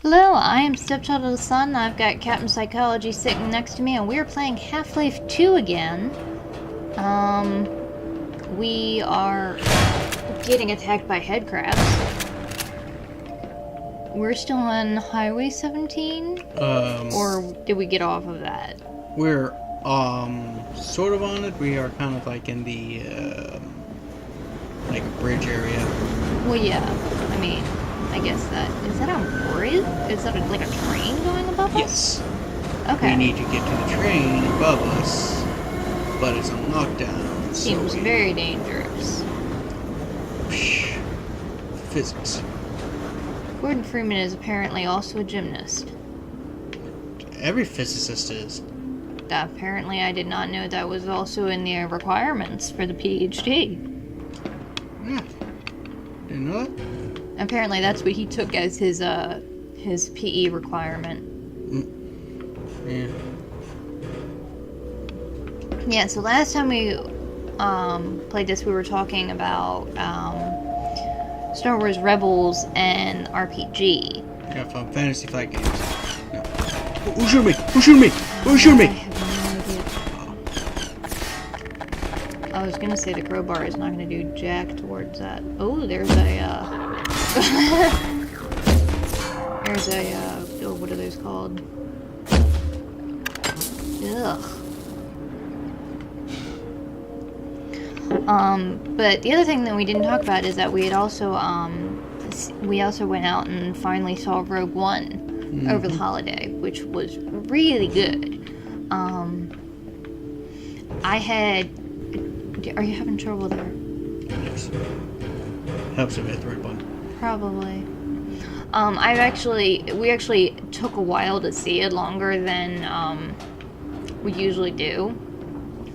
Hello, I am Stepchild of the Sun. I've got Captain Psychology sitting next to me, and we're playing Half-Life 2 again. We are getting attacked by head crabs. We're still on Highway 17? Or did we get off of that? We're, sort of on it. We are kind of like in the, like a bridge area. Well, yeah. I mean, I guess that... Is that a bridge? Is that like a train going above us? Yes. Okay. We need to get to the train above us, but it's on lockdown. Seems very dangerous. Physics. Gordon Freeman is apparently also a gymnast. Every physicist is. Apparently, I did not know that was also in the requirements for the PhD. Yeah. Didn't know that? Apparently, that's what he took as his PE requirement. Yeah. Yeah, so last time we played this, we were talking about Star Wars Rebels and RPG. Yeah, from Fantasy Flight games. No. Who shooting me? Who shooting me? Who shooting me? I have no idea. I was gonna say the crowbar is not gonna do jack towards that. Oh, there's a there's a oh, what are those called? Ugh. But the other thing that we didn't talk about is that we had also went out and finally saw Rogue One over the holiday, which was really good. Are you having trouble there? Yes. Helps if I hit the right button. Probably. We actually took a while to see it, longer than we usually do,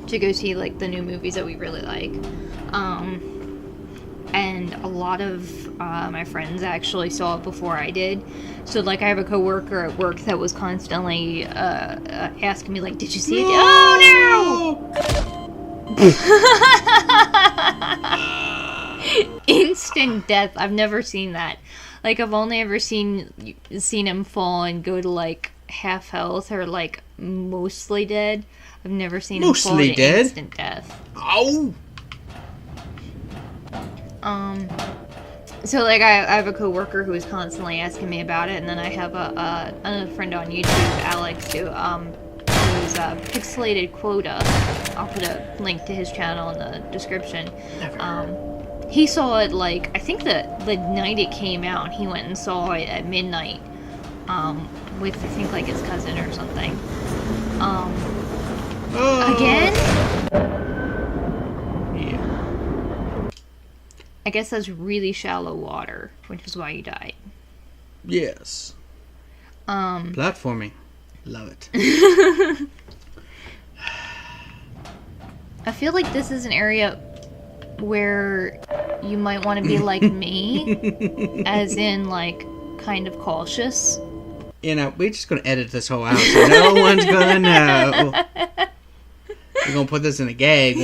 to go see like the new movies that we really like. And a lot of my friends actually saw it before I did. So like I have a coworker at work that was constantly asking me like, "Did you see it?" No! Oh no! Instant death. I've never seen that. Like I've only ever seen him fall and go to like half health or like mostly dead. I've never seen him fall to instant death. Ow! So like I have a coworker who is constantly asking me about it, and then I have another friend on YouTube, Alex, who's Pixelated Quota. I'll put a link to his channel in the description. He saw it like I think the night it came out. He went and saw it at midnight with I think like his cousin or something. Again? Yeah. I guess that's really shallow water, which is why you died. Yes. Platforming. Love it. I feel like this is an area where you might want to be like me, as in like kind of cautious. You know, we're just gonna edit this whole out, so no one's gonna know. We're gonna put this in a gag.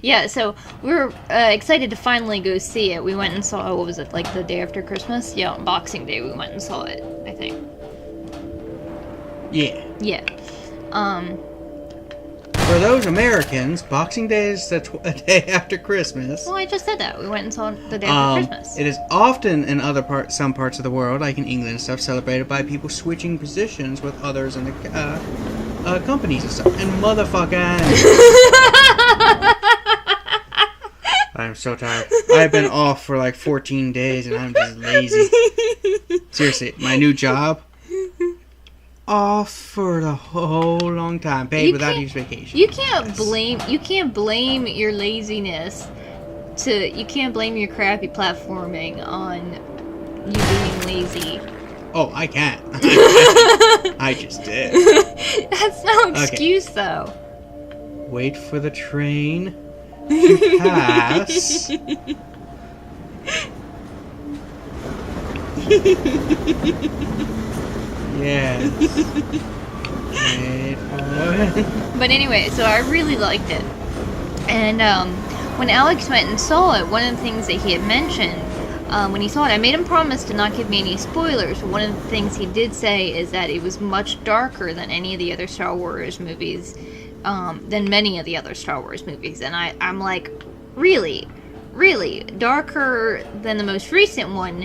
Yeah, so we were excited to finally go see it. We went and saw, what was it, like the day after Christmas? Yeah, on Boxing Day we went and saw it, I think. Yeah. Yeah. For those Americans, Boxing Day is the day after Christmas. Well, I just said that. We went and saw it the day after Christmas. It is often in some parts of the world, like in England and stuff, celebrated by people switching positions with others in the companies and stuff. And motherfucking... I'm so tired. I've been off for like 14 days and I'm just lazy. Seriously, my new job... off for the whole long time, paid without use vacation. You can't blame your laziness you can't blame your crappy platforming on you being lazy. Oh, I can't. I just did. That's no excuse, though. Wait for the train to pass. Yes. But anyway, so I really liked it. And when Alex went and saw it, one of the things that he had mentioned when he saw it, I made him promise to not give me any spoilers. One of the things he did say is that it was much darker than any of the other Star Wars movies, than many of the other Star Wars movies. And I'm like, really? Really? Darker than the most recent one,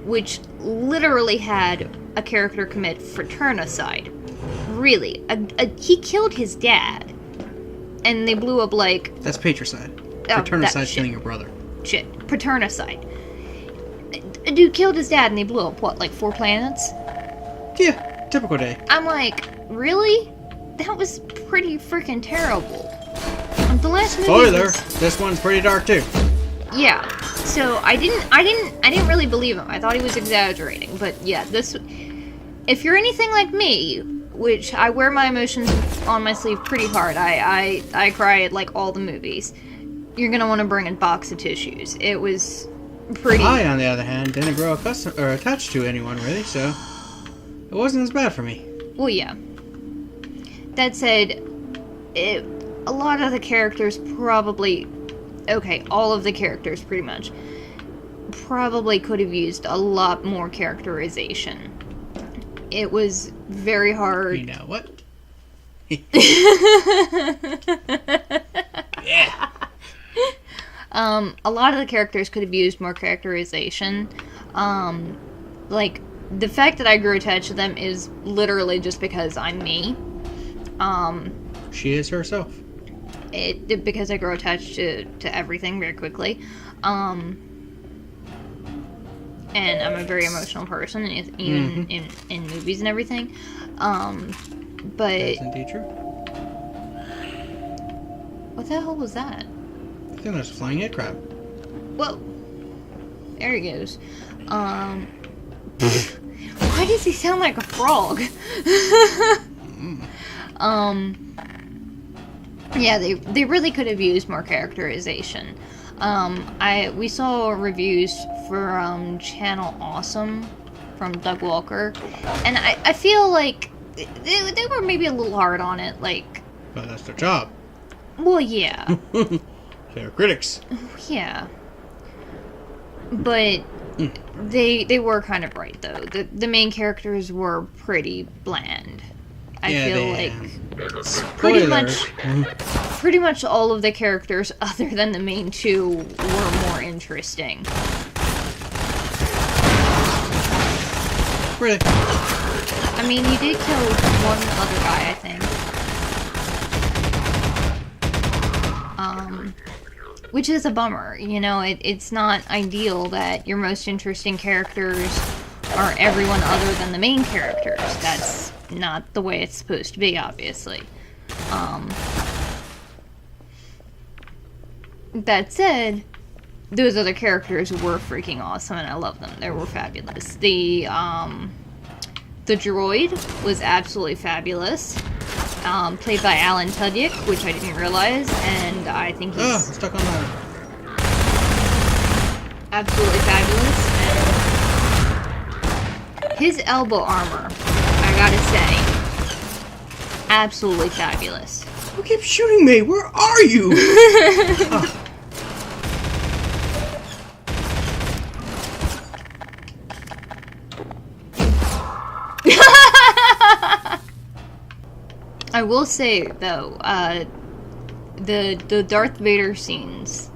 which literally had a character commit fratricide. Really? He killed his dad. And they blew up like... That's patricide. Fratricide's killing your brother. Shit. Paternicide. A dude killed his dad and they blew up, what, like 4 planets? Yeah, typical day. I'm like, really? That was pretty freaking terrible. The last movie Spoiler, was... this one's pretty dark too. Yeah. So I didn't really believe him. I thought he was exaggerating. But yeah, this... If you're anything like me, which I wear my emotions on my sleeve pretty hard, I cry at like all the movies, you're gonna want to bring a box of tissues. It was pretty... I, on the other hand, didn't grow attached to anyone really, so it wasn't as bad for me. Well, yeah. That said, a lot of the characters probably... Okay, all of the characters, pretty much, probably could have used a lot more characterization. It was very hard... You know what? Yeah. A lot of the characters could have used more characterization. Like, the fact that I grew attached to them is literally just because I'm me. She is herself. Because I grow attached to everything very quickly. And I'm a very emotional person, even in movies and everything. But... That's indeed true. What the hell was that? I think that's a flying head crab. Whoa. There he goes. Why does he sound like a frog? Yeah, they really could have used more characterization. We saw reviews for Channel Awesome from Doug Walker, and I feel like they were maybe a little hard on it, like... But that's their job. Well, yeah. They're critics. Yeah. But they were kind of right, though. The main characters were pretty bland. I feel like pretty much all of the characters other than the main 2 were more interesting. Really? I mean, you did kill one other guy, I think. Which is a bummer. You know, it's not ideal that your most interesting characters are everyone other than the main characters. That's not the way it's supposed to be, obviously. That said, those other characters were freaking awesome, and I love them. They were fabulous. The droid was absolutely fabulous. Played by Alan Tudyk, which I didn't realize, and I think he's... Oh, stuck on that. Absolutely fabulous, and his elbow armor, I gotta say, absolutely fabulous. Who keeps shooting me? Where are you? Oh. I will say, though, the Darth Vader scenes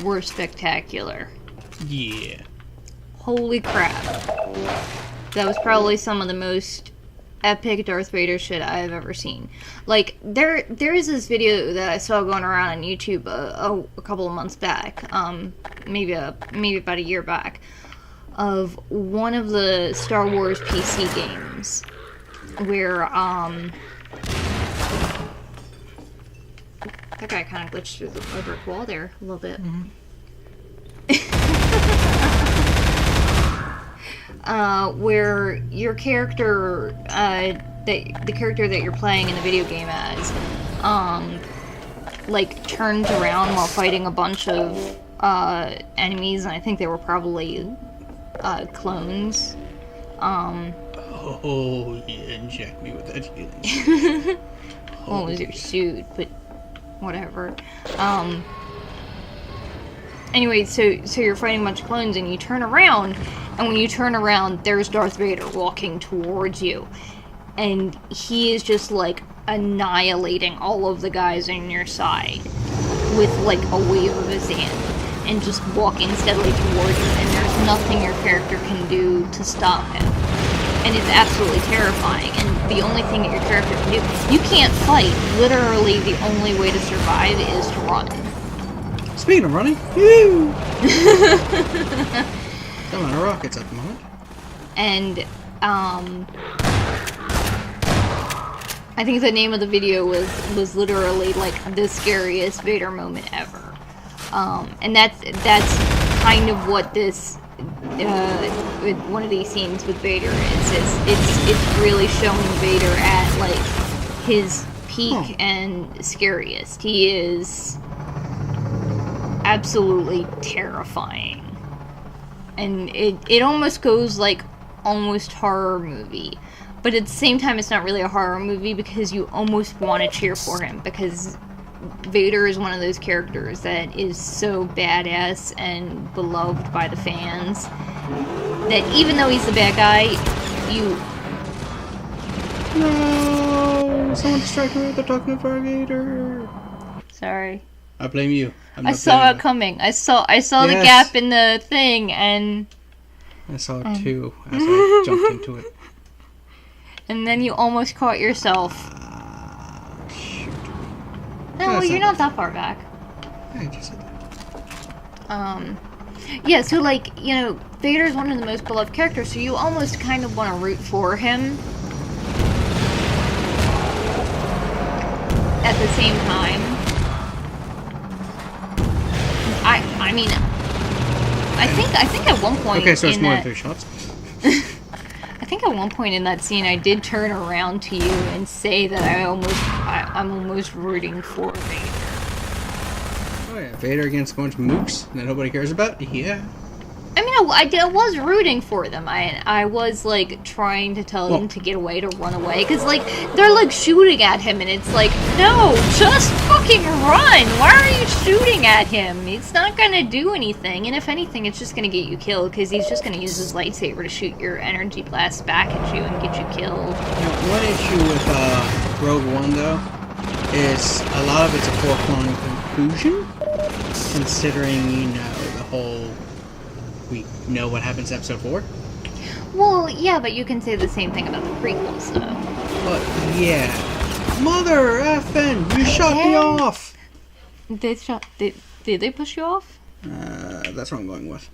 were spectacular. Yeah. Holy crap. That was probably some of the most epic Darth Vader shit I've ever seen. Like, there is this video that I saw going around on YouTube a couple of months back, maybe about a year back, of one of the Star Wars PC games, where, that guy kind of glitched through the brick wall there a little bit. Mm-hmm. Where your character, the character that you're playing in the video game as, like, turns around while fighting a bunch of, enemies, and I think they were probably, clones. Oh, yeah, inject me with that healing. Well, it was your suit, but whatever. Anyway, so you're fighting a bunch of clones, and you turn around, and when you turn around, there's Darth Vader walking towards you. And he is just, like, annihilating all of the guys on your side with, like, a wave of his hand, and just walking steadily towards you, and there's nothing your character can do to stop him. And it's absolutely terrifying, and the only thing that your character can do, you can't fight. Literally, the only way to survive is to run. Speaking of running, woo! Come on, rockets at the moment. And, I think the name of the video was literally, like, the scariest Vader moment ever. And that's kind of what this, one of these scenes with Vader is. It's really showing Vader at, like, his peak and scariest. He is absolutely terrifying. And it almost goes, like, almost horror movie. But at the same time, it's not really a horror movie because you almost want to cheer for him, because Vader is one of those characters that is so badass and beloved by the fans that even though he's the bad guy, you... No! Someone distract me, they're talking about Vader! Sorry. I blame you. I saw it coming. I saw the gap in the thing, and... I saw it too, as I jumped into it. And then you almost caught yourself. Shoot. No, you're not that far back. I just said that. Yeah, so, like, you know, Vader's one of the most beloved characters, so you almost kind of want to root for him. At the same time. I mean, I think at one point... Okay, so it's more than 3 shots. I think at one point in that scene, I did turn around to you and say that I'm almost rooting for Vader. Oh yeah, Vader against a bunch of mooks that nobody cares about? Yeah. I mean, I was rooting for them. I was, like, trying to tell them to get away, to run away. Because, like, they're, like, shooting at him, and it's like, no, just fucking run! Why are you shooting at him? It's not gonna do anything. And if anything, it's just gonna get you killed, because he's just gonna use his lightsaber to shoot your energy blast back at you and get you killed. Now, one issue with Rogue One, though, is a lot of it's a foregone conclusion, considering, you know, the whole... We know what happens in episode 4? Well, yeah, but you can say the same thing about the prequels, though. But, yeah. Mother effing! You shot me off! Did they push you off? That's what I'm going with.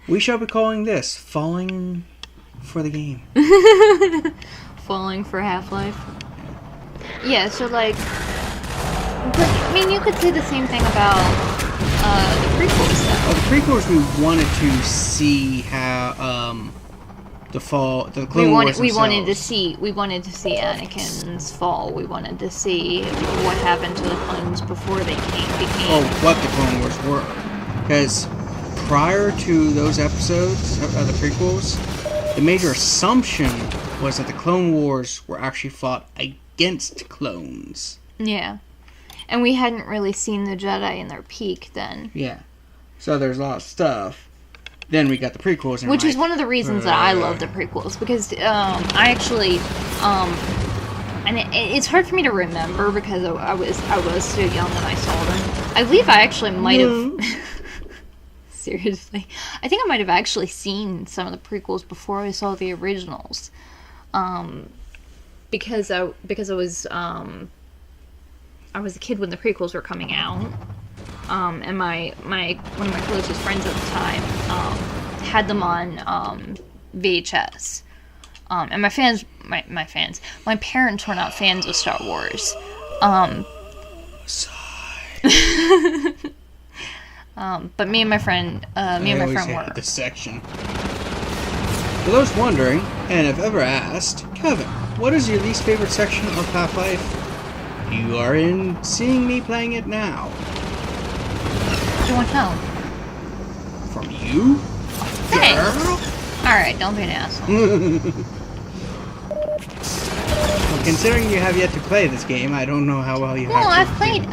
We shall be calling this Falling for the Game. Falling for Half-Life? Yeah, so, like... But, I mean, you could say the same thing about... the prequels, though. Well, the prequels, we wanted to see how, the Clone Wars themselves. We wanted to see Anakin's fall. We wanted to see what happened to the clones before they became... Oh, what the Clone Wars were. Because prior to those episodes, of the prequels, the major assumption was that the Clone Wars were actually fought against clones. Yeah. And we hadn't really seen the Jedi in their peak then. Yeah. So there's a lot of stuff. Then we got the prequels. Which is one of the reasons that I love the prequels. Because I actually... and it's hard for me to remember because I was so young when I saw them. I believe I actually might have... Seriously. I think I might have actually seen some of the prequels before I saw the originals. Because I was... I was a kid when the prequels were coming out, and one of my closest friends at the time had them on VHS. And my parents were not fans of Star Wars. But me and my friend were. This section. For those wondering, and have ever asked, Kevin, what is your least favorite section of Half-Life? You are in seeing me playing it now. Do you want help? From you? Thanks. Alright, don't be an asshole. Come considering you have yet to play this game, I don't know how well you have. Well, I've played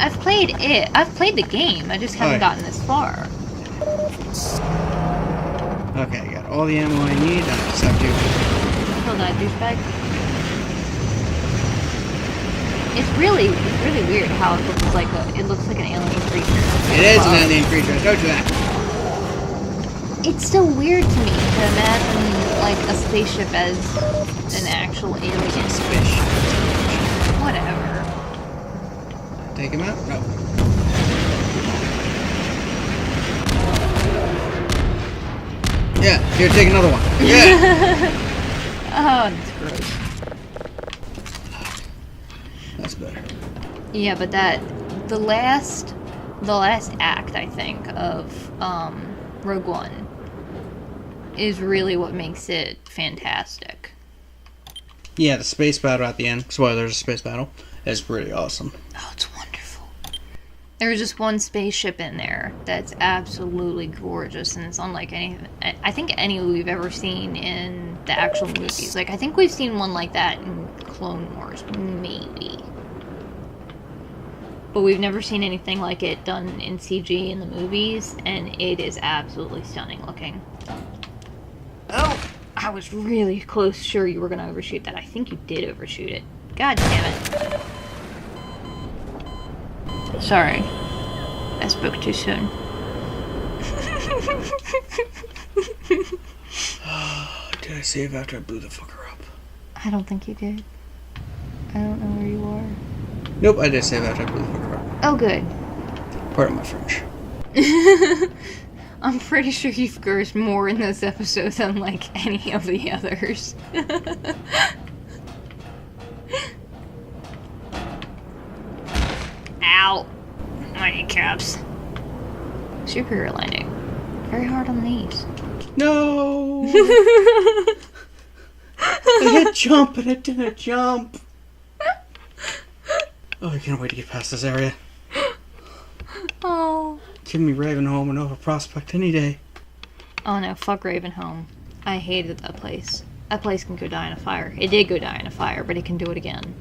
it. I've played the game. I just haven't gotten this far. Okay, I got all the ammo I need. I just have to kill that douchebag. It's really weird how it looks like an alien creature. It is an alien creature. I told you that. It's still weird to me to imagine like a spaceship as an actual alien. Spaceship. Whatever. Take him out? No. Yeah, here, take another one. Yeah. Oh, that's gross. That's better. Yeah, but the last act, I think, of Rogue One is really what makes it fantastic. Yeah, the space battle at the end. Spoilers, space battle is really awesome. Oh, it's wonderful. There's just one spaceship in there that's absolutely gorgeous, and it's unlike any we've ever seen in the actual movies. Like, I think we've seen one like that in Clone Wars, maybe. But we've never seen anything like it done in CG in the movies, and it is absolutely stunning looking. Oh! I was really close, sure you were going to overshoot that. I think you did overshoot it. God damn it. Sorry. I spoke too soon. Did I save after I blew the fucker up? I don't think you did. I don't know where you are. Nope, I did save after I blew the fucker up. Oh, good. Pardon my French. I'm pretty sure you've cursed more in this episode than, like, any of the others. Ow. My kneecaps. Superior landing. Very hard on the knees. No! I hit jump and it didn't jump. Oh, I can't wait to get past this area. Oh. Give me Ravenholm and Nova Prospect any day. Oh no, fuck Ravenholm. I hated that place. That place can go die in a fire. It did go die in a fire, but it can do it again.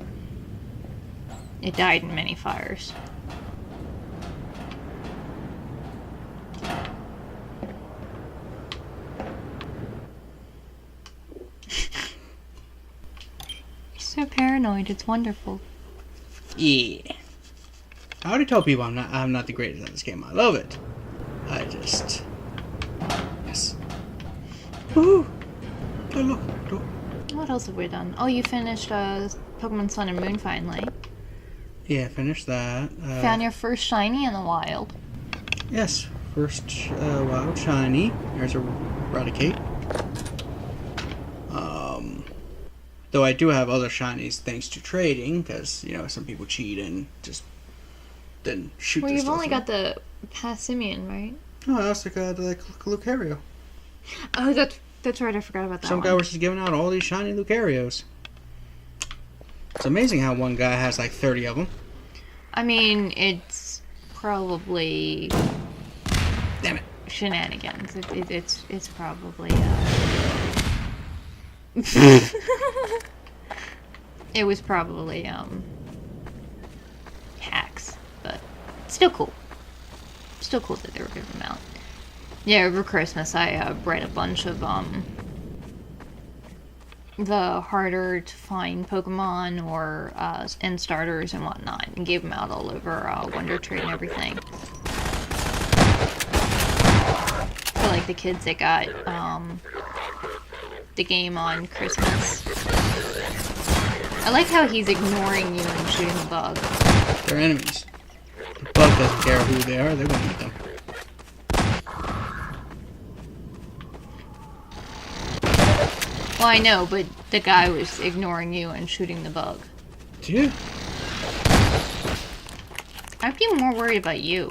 It died in many fires. You're so paranoid, it's wonderful. Yeah. I already told people I'm not the greatest at this game. I love it. I just... Yes. Woohoo! Oh, look. What else have we done? Oh, you finished Pokemon Sun and Moon finally. Yeah, finished that. Found your first shiny in the wild. Yes, first wild shiny. There's a Raticate. Though I do have other shinies thanks to trading, because, you know, some people cheat and just then shoot well, their you've stuff only out. got the Passimian, right? No, I also got like Lucario. Oh, that's right, I forgot about that Some guy was just giving out all these shiny Lucarios. It's amazing how one guy has like 30 of them. I mean, it's probably... Damn it. Shenanigans. It's probably, it was probably, hacks, but still cool. Still cool that they were giving them out. Yeah, over Christmas I bred a bunch of, the harder to find Pokemon or, end starters and whatnot, and gave them out all over, Wonder Tree and everything. For, like, the kids that got, the game on Christmas. I like how he's ignoring you and shooting the bug. They're enemies. The bug doesn't care who they are, they're gonna eat them. Well, I know, but the guy was ignoring you and shooting the bug. Dude. I'd be more worried about you.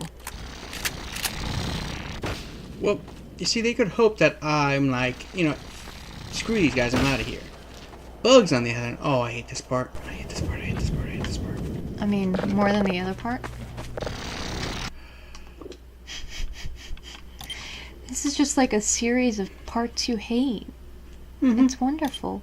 Well, you see, they could hope that I'm like, you know, screw these guys, I'm out of here. Bugs on the other hand, oh, I hate this part. I hate this part, I hate this part, I hate this part. I mean, more than the other part? This is just like a series of parts you hate. Mm-hmm. It's wonderful.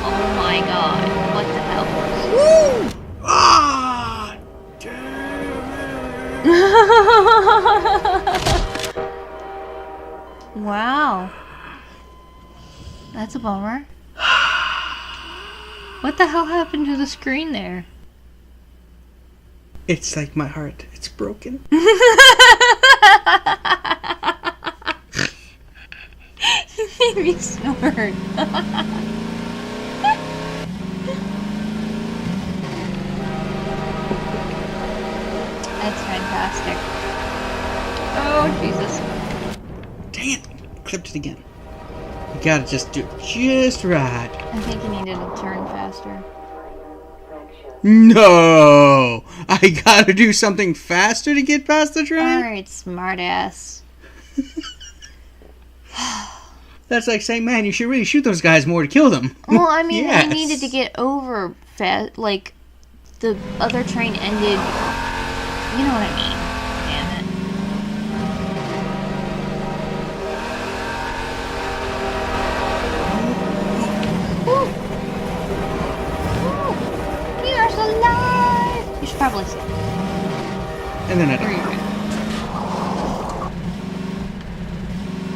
Oh my god. What the hell? Woo! Ah! Damn it! Wow. That's a bummer. What the hell happened to the screen there? It's like my heart. It's broken. You made me snort. That's fantastic. Oh, Jesus. Dang it. Clipped it again. You gotta just do it just right. I think you needed to turn faster. No! I gotta do something faster to get past the train? Alright, smartass. That's like saying, man, you should really shoot those guys more to kill them. Well, I mean, Yes. you needed to get over fast. Like, the other train ended. You know what I mean? Damn it. Woo! Woo! You're so alive! You should probably sit. And then I Where are died.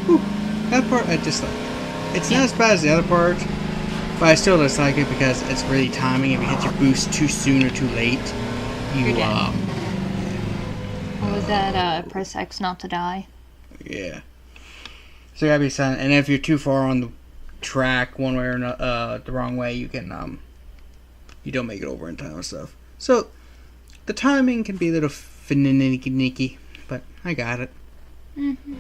you Whew. That part I dislike. It's not as bad as the other part, but I still dislike it because it's really timing. If you hit your boost too soon or too late, you You're dead. What was that? Press X not to die. yeah. So you gotta be silent. And if you're too far on the track, one way or the wrong way, you can you don't make it over in time and stuff. So the timing can be a little finicky, but I got it. Mm-hmm.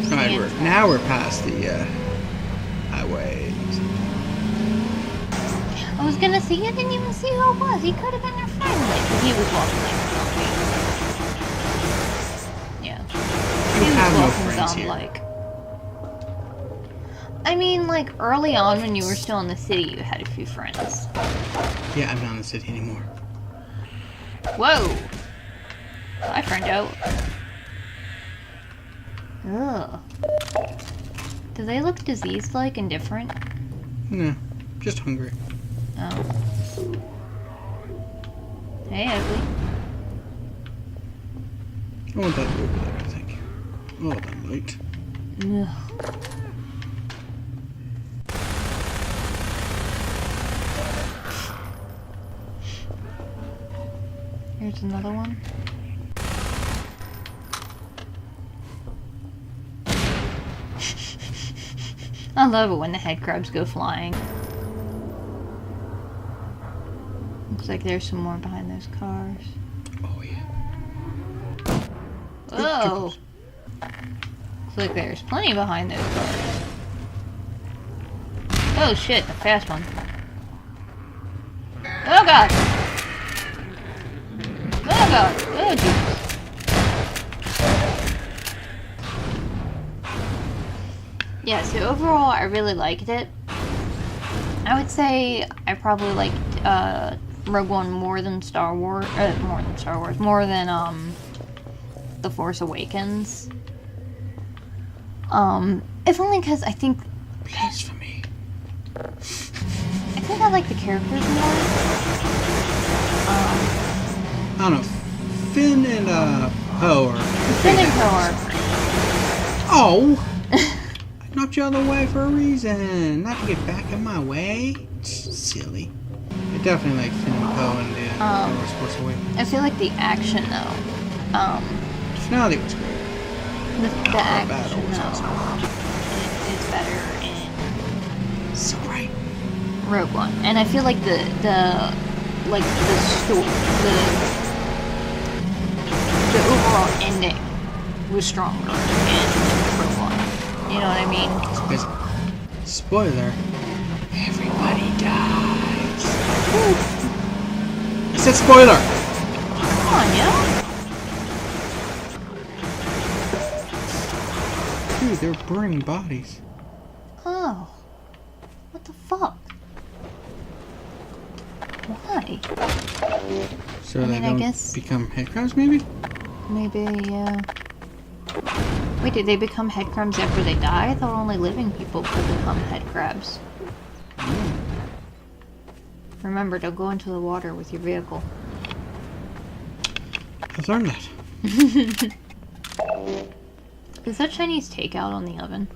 Alright, now we're past the highways. I was gonna say, you didn't even see who it was. He could have been your friend. Like, 'cause he was walking like a zombie. Yeah. You He have was no walking friends here. zombie-like. I mean, like, early on when you were still in the city, you had a few friends. Yeah, I'm not in the city anymore. Whoa! Hi, friendo. Ugh. Do they look diseased-like and different? No, just hungry. Oh. Hey, ugly. I want that over there, I think. Oh, that light. Ugh. Here's another one. I love it when the head crabs go flying. Looks like there's some more behind those cars. Oh, yeah. Whoa! Looks like there's plenty behind those cars. Oh shit, a fast one. Oh god! Oh god! Oh Jesus! Yeah, so overall I really liked it. I would say I probably liked Rogue One more than more than The Force Awakens. If only because I think Blasphemy. I think I like the characters more. I don't know. Finn and Poe are. Finn and Poe are. Oh! I knocked you out of the way for a reason. Not to get back in my way. Silly. I definitely like Finn and Poe and the Force Awakens. I feel like the action though. Finale was great. The action battle was though. awesome. It's better in So great. Rogue One, and I feel like the overall ending was stronger in Rogue One. You know what I mean? Because, spoiler, everybody dies. I said spoiler! Come on, yo. Dude, they're burning bodies. Oh, what the fuck? Why? So I they mean, I don't guess- become head crabs, maybe? Maybe, yeah. Wait, do they become head crabs after they die? I thought only living people could become head crabs. Remember, don't go into the water with your vehicle. I've learned that. Is that Chinese takeout on the oven?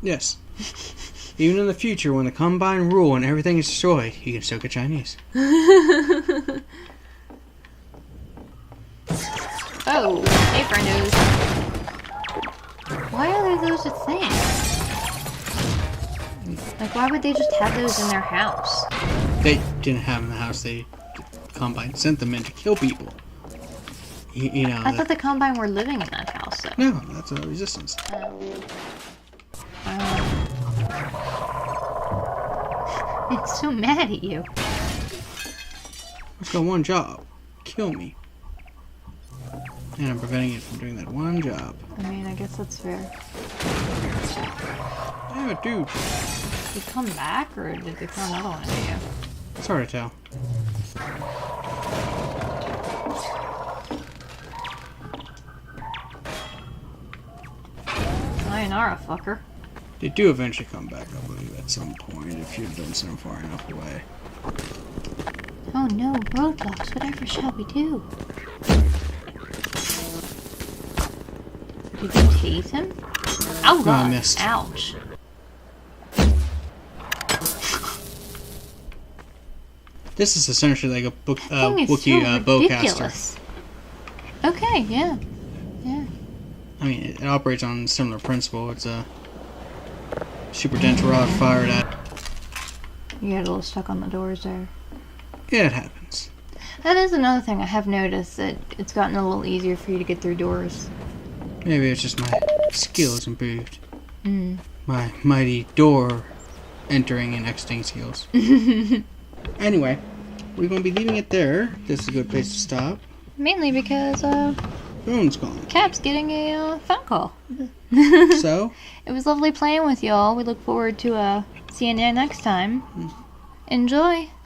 Yes. Even in the future, when the Combine rule and everything is destroyed, you can still get Chinese. Oh, hey friendos. Why are those a thing? Like, why would they just have those in their house? They didn't have them in the house. The Combine sent them in to kill people. You know. I thought the Combine were living in that house, though. No, that's a resistance. It's so mad at you. It's got one job. Kill me. And I'm preventing it from doing that one job. I mean, I guess that's fair. Damn it, dude. Did they come back, or did they throw another one at you? It's hard to tell. Sayonara, fucker. They do eventually come back, I believe, at some point, if you don't send them far enough away. Oh no, roadblocks, whatever shall we do? Did you tase him? Oh god, I missed. Ouch. This is essentially like a book, Thing is Wookiee so bowcaster. ridiculous. Okay, yeah. Yeah. I mean, it operates on a similar principle. It's a super dense rod fired at. You got a little stuck on the doors there. Yeah, it happens. That is another thing I have noticed, that it's gotten a little easier for you to get through doors. Maybe it's just my skill is improved. Mm. My mighty door entering and exiting skills. Anyway, we're going to be leaving it there. This is a good place to stop. Mainly because, Phone's calling. Cap's getting a phone call. So? It was lovely playing with y'all. We look forward to seeing you next time. Enjoy.